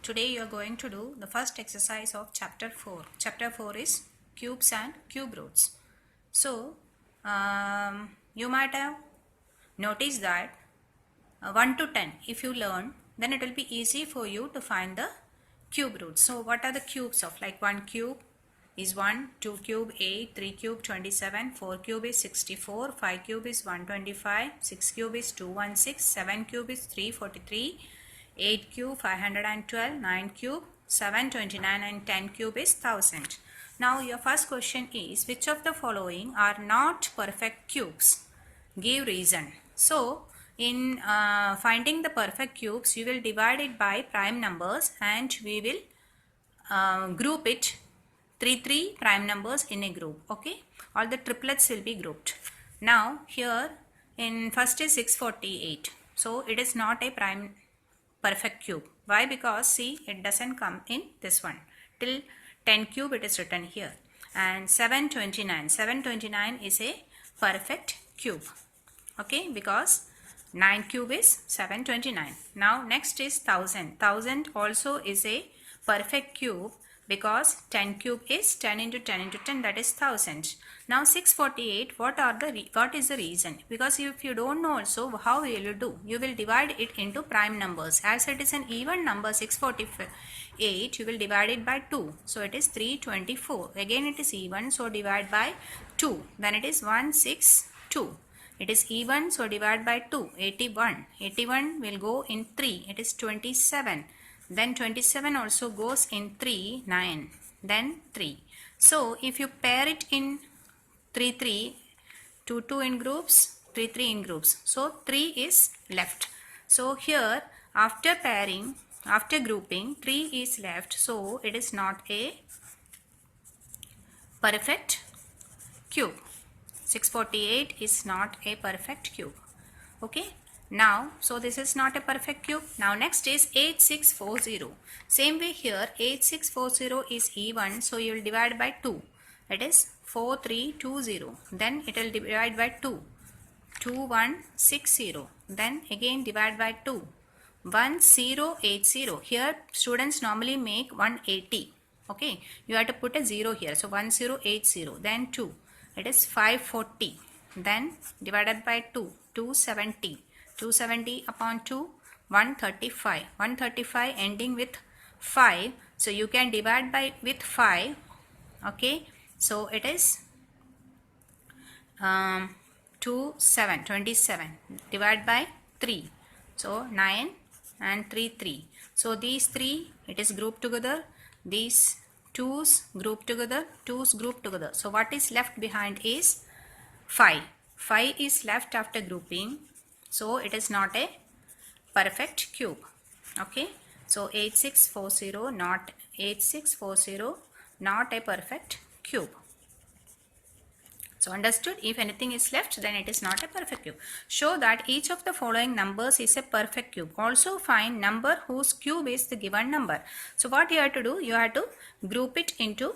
Today you are going to do the first exercise of chapter 4. Chapter 4 is cubes and cube roots. So, you might have noticed that 1 to 10, if you learn, then it will be easy for you to find the cube roots. So, what are the cubes of? Like 1 cube is 1, 2 cube 8, 3 cube 27, 4 cube is 64, 5 cube is 125, 6 cube is 216, 7 cube is 343, 8 cube 512, 9 cube 729 and 10 cube is 1000. Now your first question is, which of the following are not perfect cubes? Give reason. So in finding the perfect cubes, you will divide it by prime numbers and we will group it 3 prime numbers in a group. Okay, all the triplets will be grouped. Now here in first is 648, so it is not a prime perfect cube. Why? Because see, it doesn't come in this one. Till 10 cube it is written here. And 729 is a perfect cube. Okay, because 9 cube is 729. Now next is 1000 also is a perfect cube, because 10 cube is 10 into 10 into 10, that is 1000. Now 648, what is the reason? Because if you don't know also, how will you do? You will divide it into prime numbers. As it is an even number 648, you will divide it by 2. So it is 324. Again it is even, so divide by 2. Then it is 162. It is even, so divide by 2. 81. 81 will go in 3. It is 27. Then 27 also goes in 3, 9, then 3. So if you pair it in 3, 2 in groups, 3 in groups. So 3 is left. So here after pairing, after grouping, 3 is left. So it is not a perfect cube. 648 is not a perfect cube. Okay. Now, so this is not a perfect cube. Now next is 8640. Same way here, 8640 is even, so you will divide by 2. It is 4320. Then it will divide by 2. 2160. Then again divide by 2. 1080. Here students normally make 180. Okay, you have to put a 0 here. So 1080. Then 2. It is 540. Then divided by 2. 270. 270 upon 2, 135. 135 ending with 5. So you can divide by with 5. Okay. So it is 27. Divide by 3. So 9 and 3. So these 3, it is grouped together. These 2's grouped together. 2's grouped together. So what is left behind is 5. 5 is left after grouping. So it is not a perfect cube. Okay. So 8640 not a perfect cube. So understood? If anything is left, then it is not a perfect cube. Show that each of the following numbers is a perfect cube. Also find number whose cube is the given number. So what you have to do? You have to group it into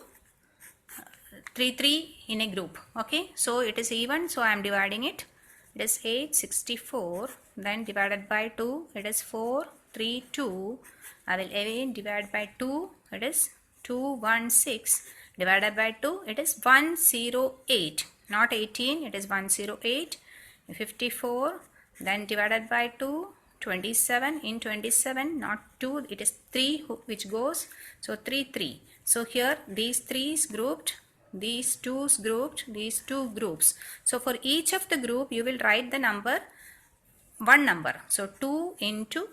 3 in a group. Okay. So it is even. So I am dividing it. It is 864, then divided by 2, it is 432. I will again divide by 2, it is 216. Divided by 2, it is 108. Not 18, it is 108. 54, then divided by 2, 27. In 27, not 2, it is 3 which goes. So 3. So here these 3 is grouped. These 2's grouped, these 2 groups. So for each of the group, you will write the number, one number. So 2 into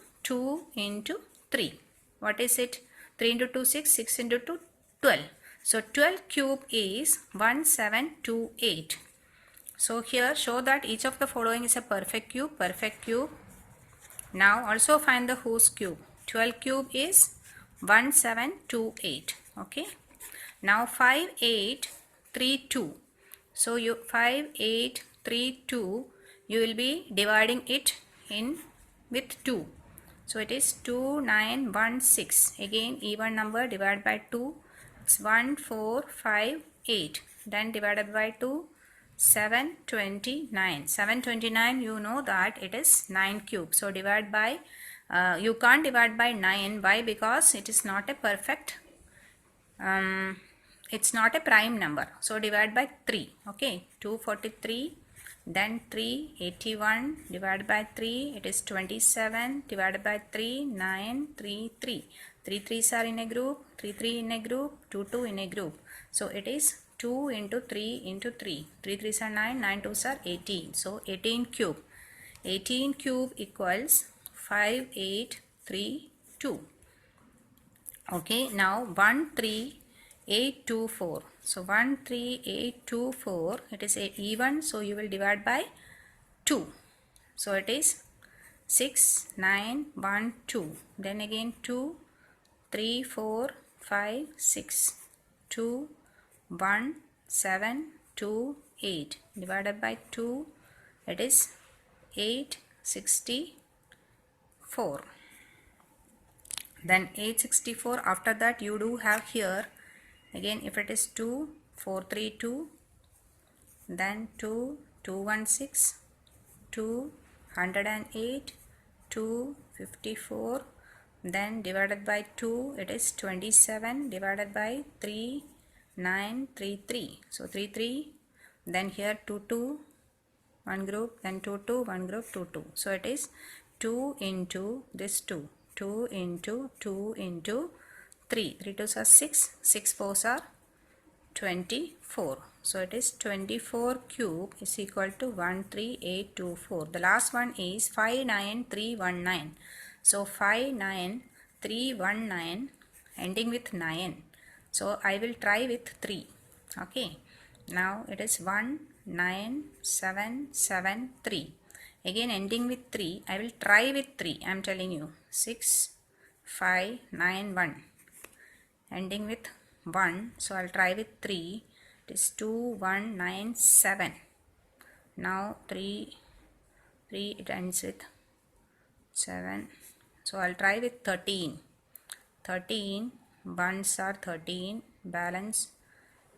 3. What is it? 3 into 2, 6. 6 into 2, 12. So 12 cube is 1728. So here show that each of the following is a perfect cube. Perfect cube. Now also find the whose cube. 12 cube is 1728. Okay. Now 5832. So you 5832, you will be dividing it in with 2. So it is 2916. Again even number, divide by 2. It's 1458. Then divided by 2, 729. 729, you know that it is 9 cube. So divide by You can't divide by 9. Why? Because it is not a perfect, it's not a prime number. So divide by 3. Okay, 243, then 3, 81, divided by 3, it is 27, divided by 3, 9, 3, 3. 3 3s are in a group, 3 3 in a group, 2 2 in a group. So it is 2 into 3 into 3. 3 3s are 9, 9 2s are 18. So 18 cube. 18 cube equals 5832. Okay, now 13824. So 13824, it is a even, so you will divide by 2. So it is 6912. Then again 2, 3, 4, 5, 6, 2, 1, 7, 2, 8. Divided by 2, it is 864. Then 864, after that you do have here, again if it is 2, 432, then 2, 216, 2, 108, 2, 54, then divided by 2, it is 27, divided by 3, 9, 3, 3. So 3, 3, then here 2, 2, one group, then 2, 2, one group, 2, 2. So it is 2 into this 2. 2 into 2 into 3. 3 2s are 6. 6 4s are 24. So it is 24 cube is equal to 13824. The last one is 59319. So 59319 ending with 9. So I will try with 3. Okay. Now it is 19773. Again ending with 3. I will try with 3. I am telling you. 6591. Ending with 1. So I'll try with 3. It is 2197. Now 3 it ends with 7. So I'll try with 13. 13 ones are 13. Balance.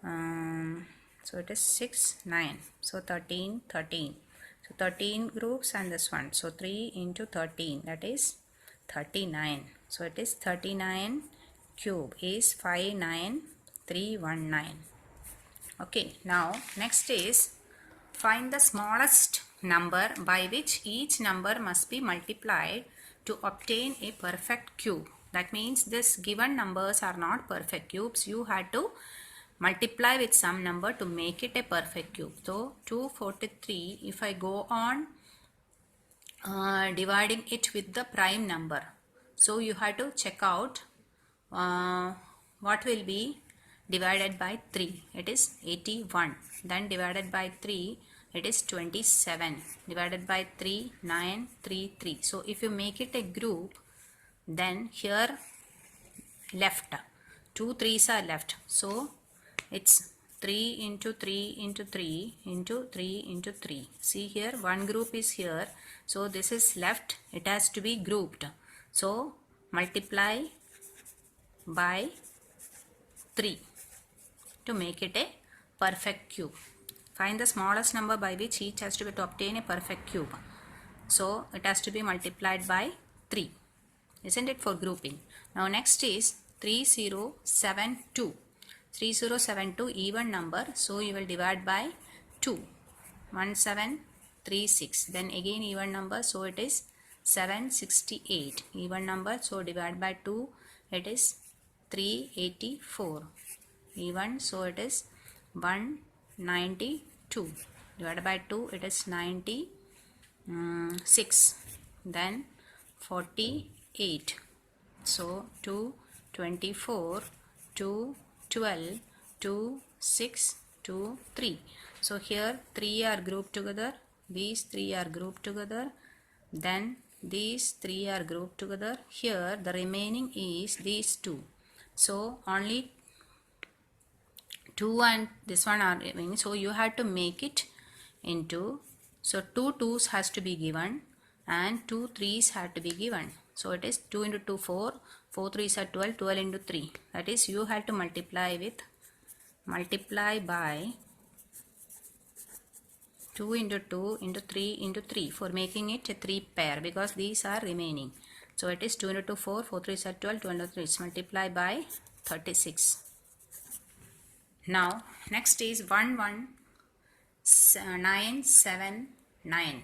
So it is 6 9. So 13 13. So 13 groups and this one. So 3 into 13, that is 39. So it is 39 cube is 59319. Okay, now next is find the smallest number by which each number must be multiplied to obtain a perfect cube. That means this given numbers are not perfect cubes. You had to multiply with some number to make it a perfect cube. So 243, if I go on dividing it with the prime number, so you have to check out what will be divided by 3. It is 81. Then divided by 3, it is 27. Divided by 3, 9, 3, 3. So if you make it a group, then here left 2 3s are left. So it's 3 into 3 into 3 into 3 into 3. See here, one group is here. So this is left. It has to be grouped. So multiply by 3 to make it a perfect cube. Find the smallest number by which each has to be to obtain a perfect cube. So it has to be multiplied by 3. Isn't it, for grouping? Now next is 3072. 3072 even number. So you will divide by 2. 1736. Then again even number. So it is 768. Even number. So divide by 2. It is 384. Even. So it is 192. Divided by 2. It is 96. Then 48. So 2, 24, 2, 12, 2, 6, 2, 3. So here 3 are grouped together. These 3 are grouped together. Then these 3 are grouped together. Here the remaining is these 2. So only 2 and this one are remaining. So you have to make it into, so 2 2s has to be given and 2 3s have to be given. So it is 2 into 2 4, 4 3s are 12, 12 into 3. That is, you have to multiply by 2 into 2 into 3 into 3 for making it a 3 pair, because these are remaining. So it is 2 into 2 4, 4 3 are 12, 2 into 3 is multiply by 36. Now next is 11979.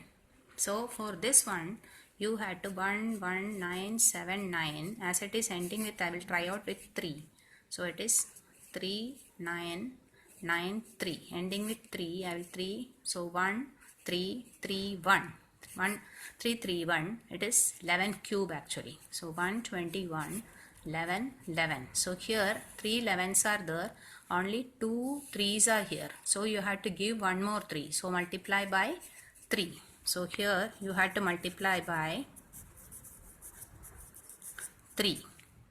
So for this one you had to 11979, as it is ending with, I will try out with 3. So it is 3993, ending with 3, I will 3. So 1331, 1331, it is 11 cube actually. So 121, 11, 11. So here 3 11s are there, only 2 3s are here, so you have to give one more 3, so multiply by 3. So here you have to multiply by 3,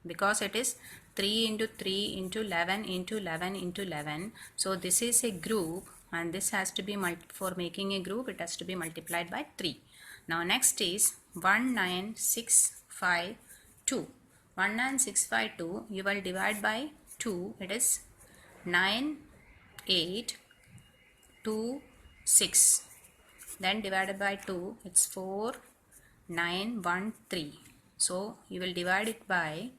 because it is 3 into 3 into 11 into 11 into 11. So this is a group, and this has to be for making a group it has to be multiplied by 3. Now next is 19652. 19652 you will divide by 2, it is 9826, then divided by 2, it's 4913. So you will divide it by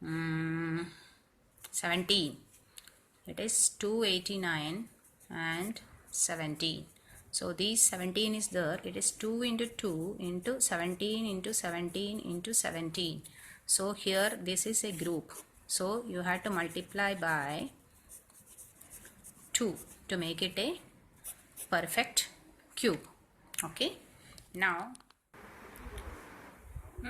17, it is 289 and 17. So these 17 is there, it is 2 into 2 into 17 into 17 into 17. So here this is a group, so you have to multiply by 2 to make it a perfect cube. Okay, now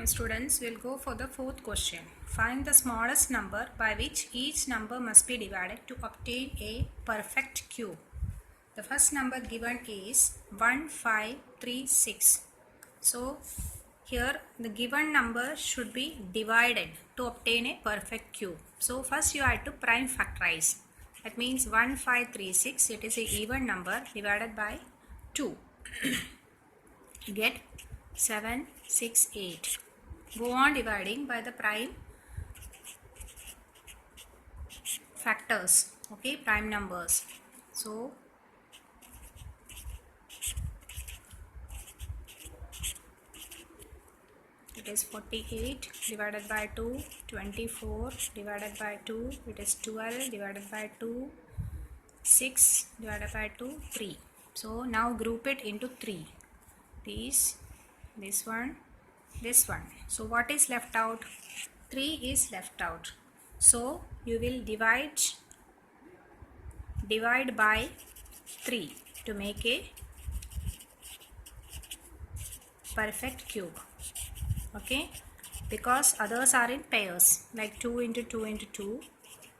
students will go for the fourth question. Find the smallest number by which each number must be divided to obtain a perfect cube. The first number given is 1536. So here the given number should be divided to obtain a perfect cube. So first you have to prime factorize. That means 1536, it is a even number, divided by 2. You get 768. Go on dividing by the prime factors, okay, prime numbers. So it is 48 divided by 2, 24 divided by 2, it is 12 divided by 2, 6 divided by 2, 3. So now group it into 3. This one, this one. So what is left out? 3 is left out. So you will divide by 3 to make a perfect cube. Okay, because others are in pairs, like 2 into 2 into 2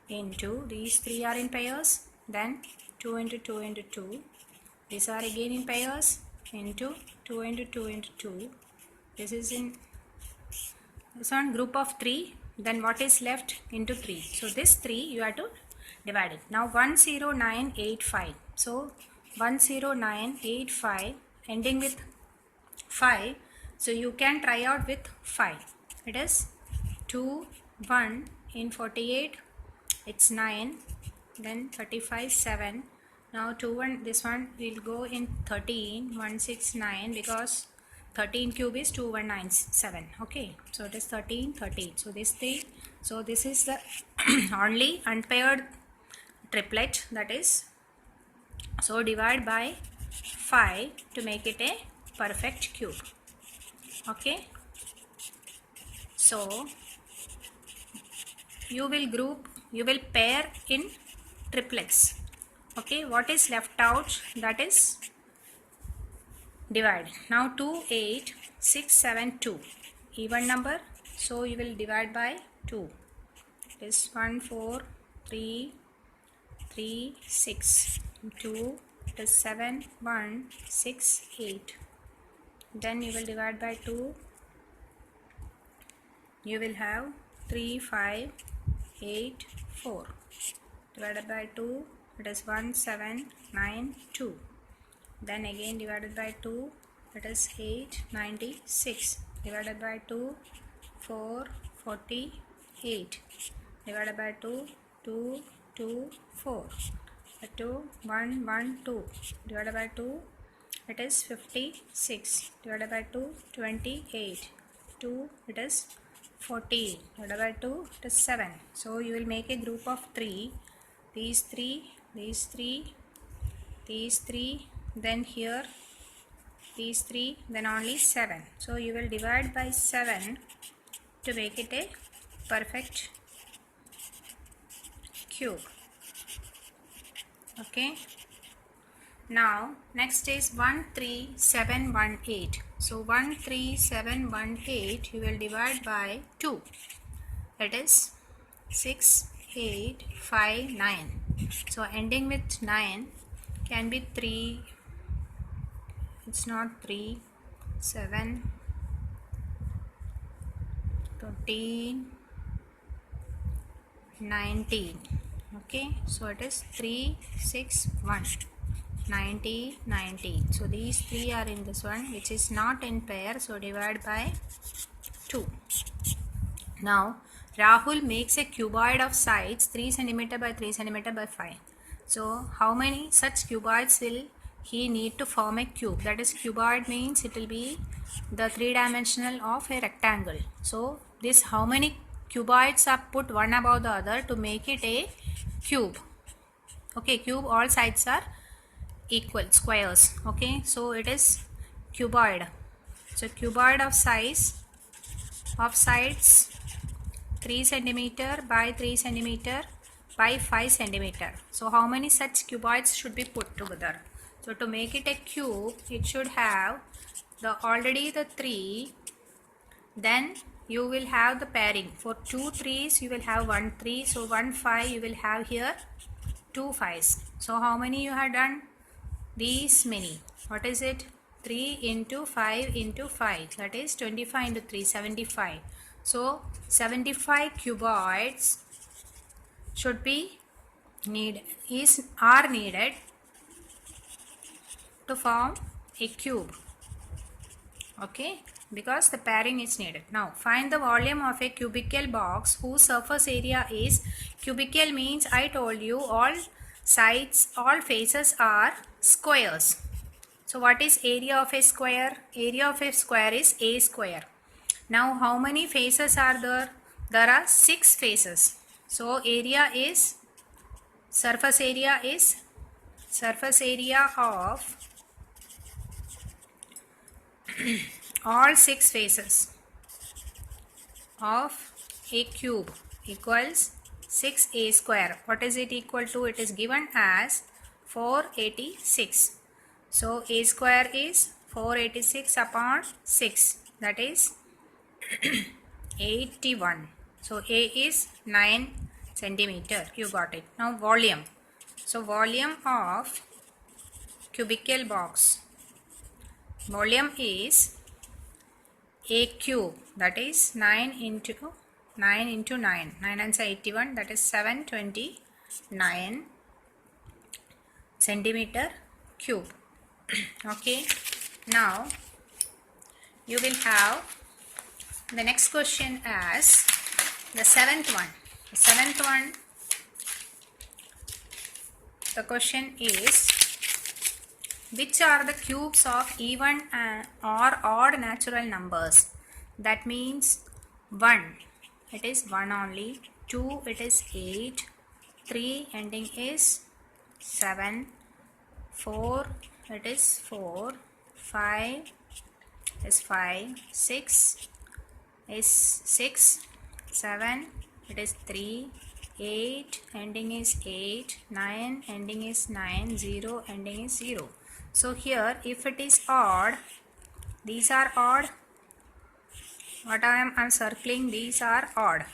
into these 3 are in pairs, then 2 into 2 into 2, these are again in pairs, into 2 into 2 into 2, this is in this one group of 3, then what is left? Into 3. So this 3 you have to divide it. Now 10985. So 10985 ending with 5. So you can try out with 5. It is 2 1 in 48, it's 9, then 35 7. Now 2 1, this one will go in 13 169, because 13 cube is 2197. Okay, so it is 13 13. So this thing, so this is the only unpaired triplet, that is, so divide by 5 to make it a perfect cube. Okay, so you will pair in triplets. Okay, what is left out? That is divide. Now 2 8 6 7 2, even number, so you will divide by 2. It is 1 4 3 3 6 2, it is 7 1 6 8. Then you will divide by 2, you will have 3 5 8 4, divided by 2, it is 1 7 9 2. Then again divided by 2, it is 8 96, divided by 2 4 48, divided by 2 2 2 4, 2 1 1 2, divided by 2, it is 56, divided by 2 28, 2, it is 14. Divided by 2, it is 7. So you will make a group of 3. These 3, these 3, these 3, then here these 3, then only 7. So you will divide by 7 to make it a perfect cube. Okay. Now next is 13718. So 13718 you will divide by 2. That is 6859. So ending with 9 can be 3. It's not 3, 7, 13, 19. Okay, so it is 3, 6, 1. 90, 19. So these 3 are in this one, which is not in pair, so divide by 2. Now Rahul makes a cuboid of sides 3 cm by 3 cm by 5. So how many such cuboids will he need to form a cube? That is, cuboid means it will be the 3-dimensional of a rectangle. So this, how many cuboids are put one above the other to make it a cube? Okay, cube, all sides are equal, squares. Okay, so it is cuboid. So cuboid of sides of sides 3 cm by 3 cm by 5 cm. So how many such cuboids should be put together? So to make it a cube, it should have already the 3. Then you will have the pairing. For 2 3s you will have 1 3. So 1 5 you will have here 2 5s. So how many you have done? These many. What is it? 3 into 5 into 5. That is 25 into 3, 75. So 75 cuboids should be are needed to form a cube. Okay, because the pairing is needed. Now find the volume of a cubical box whose surface area is, cubical means I told you all sides, all faces are squares. So what is area of a square? Area of a square is a square. Now how many faces are there? There are 6 faces. So area is, surface area of all 6 faces of a cube equals 6a square. What is it equal to? It is given as 486. So a square is 486 upon 6, that is 81. So a is 9 centimeter. You got it. Now volume. So volume of cubical box. Volume is a cube, that is 9 into 9. 9 and 81, that is 729 centimeter cube. Okay, now you will have the next question as the 7th one. The 7th one, the question is, which are the cubes of even or odd natural numbers? That means 1, it is 1 only, 2 it is 8, 3 ending is 7, 4 it is 4, 5 is 5, 6 is 6, 7 it is 3, 8 ending is 8, 9 ending is 9, 0 ending is 0. So here if it is odd, these are odd. What I am circling, these are odd.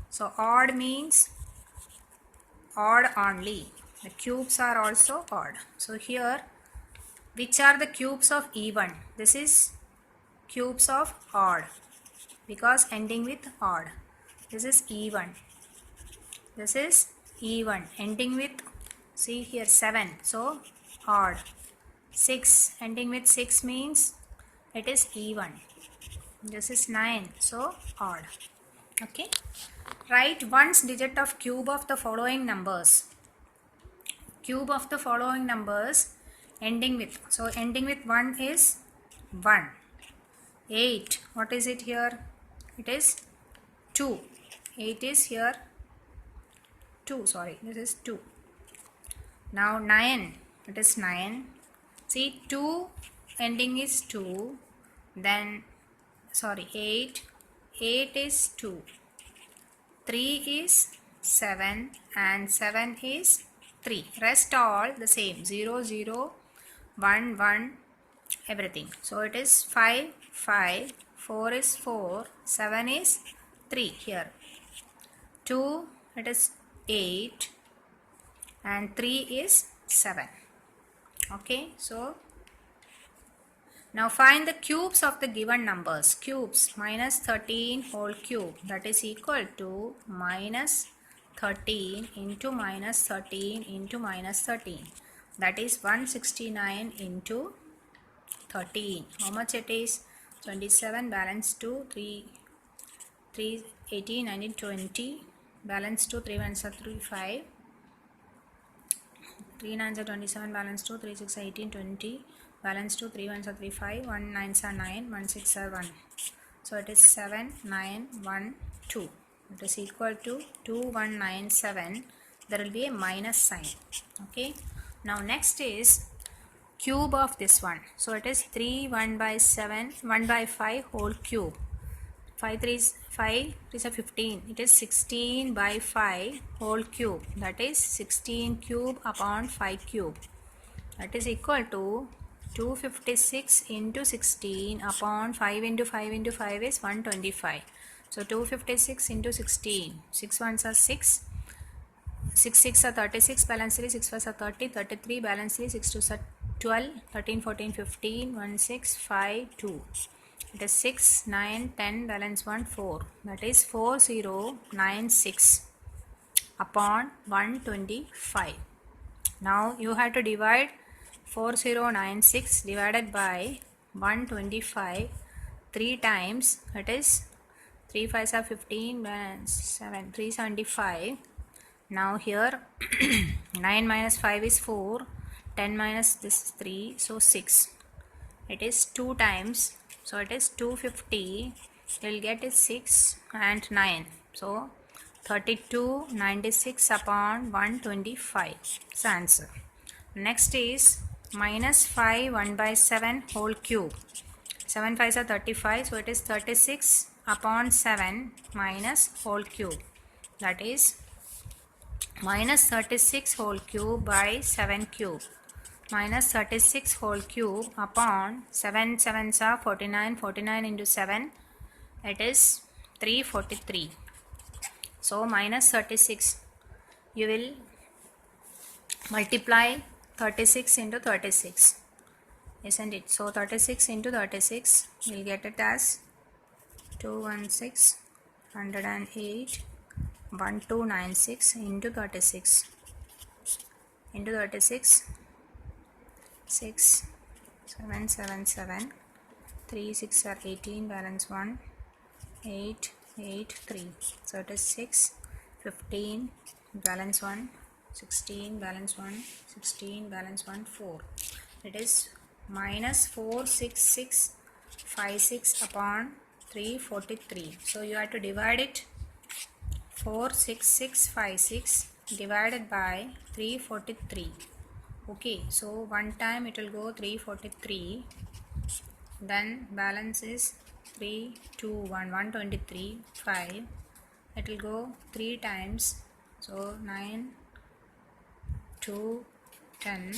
So odd means odd only. The cubes are also odd. So here, which are the cubes of even? This is cubes of odd because ending with odd. This is even. This is even ending with, see here, 7. So odd. 6 ending with 6 means it is even. This is 9, so odd. Okay, write ones digit of cube of the following numbers. Cube of the following numbers ending with, so ending with 1 is 1. 8. What is it here? It is 2. 8 is here 2. Sorry, this is 2. Now 9. It is 9. See, 2 ending is 2. Then, sorry, 8. 8 is 2. 3 is 7 and 7 is 3. Rest all the same. 0, 0, 1, 1, everything. So it is 5, 5, 4 is 4, 7 is 3 here. 2, it is 8 and 3 is 7. Okay, so now find the cubes of the given numbers. Cubes, minus 13 whole cube, that is equal to minus 13 into minus 13 into minus 13. That is 169 into 13. How much it is? 27 balance 2, 3, 18, 19, 20. Balance 2, 3 1s are 3, 5. 3 9s are 27, balance 2, 3 6 are 18, 20. Balance 2, 3 1s are 3, 5. 1 9s are 9, 1 6 are 1. So it is 7, 9, 1, 2. It is equal to 2197. There will be a minus sign. Okay. Now next is cube of this one. So it is 3 1 by 7, 1 by 5 whole cube. 5 3 is a 15. It is 16 by 5 whole cube. That is 16 cube upon 5 cube. That is equal to 256 into 16 upon 5 into 5 into 5 is 125. So 256 into 16. 6 1s are 6. 6 6 are 36. Balance 3. 6 5s are 30. 33. Balance 3. 6 2s are 12. 13 14 15. 1 6 5 2. It is 6, 9, 10, balance 1, 4. That is 4096 upon 125. Now you have to divide 4096 divided by 125 3 times. That is 3 5s are 15, balance 7, 375. Now here 9 minus 5 is 4, 10 minus this is 3, so 6. It is 2 times. So it is 250. You'll get is 6 and 9. So 3296 upon 125 is the answer. Next is minus 5 1 by 7 whole cube. 7 5s are 35. So it is 36 upon 7 minus whole cube. That is minus 36 whole cube by 7 cube. Minus 36 whole cube upon 7 7s are 49. 49 into 7, it is 343. So minus 36, you will multiply 36 into 36, isn't it? So 36 into 36, we'll get it as 216 108 1296 into 36 into 36 6 7 7 7 3 6 are 18, balance 1 8 8 3. So it is 6 15, balance 1 16, balance 1 16, balance 1 4. It is minus 46656 upon 343. So you have to divide it. 46656 divided by 343. Okay, so one time it will go 343, then balance is 3 2 1 123 5. It will go 3 times, so 9 2 10.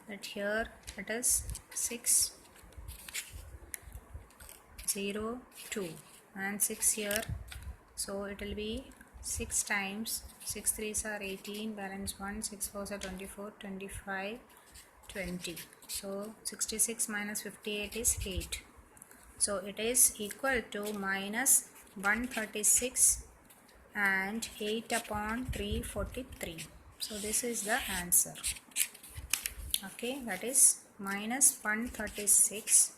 But here it is 6 0 2 and 6 here, so it will be 6 times. 6 3s are 18, balance 1 6 4s are 24 25 20. So 66 minus 58 is 8. So it is equal to minus 136 and 8 upon 343. So this is the answer. Okay, that is minus 136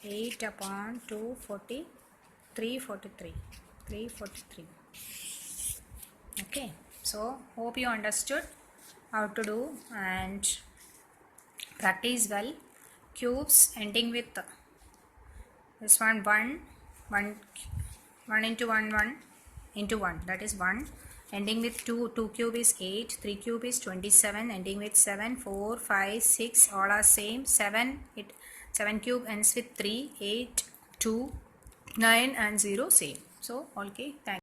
8 upon 240 343 343. Okay, so hope you understood how to do and practice well. Cubes ending with This one 1 into 1 1 into 1, that is 1, ending with 2 cube is 8, 3 cube is 27, ending with 7, 4 5 6 all are same, 7 cube ends with 3, 8 2 9 and 0 same. So okay, thank you.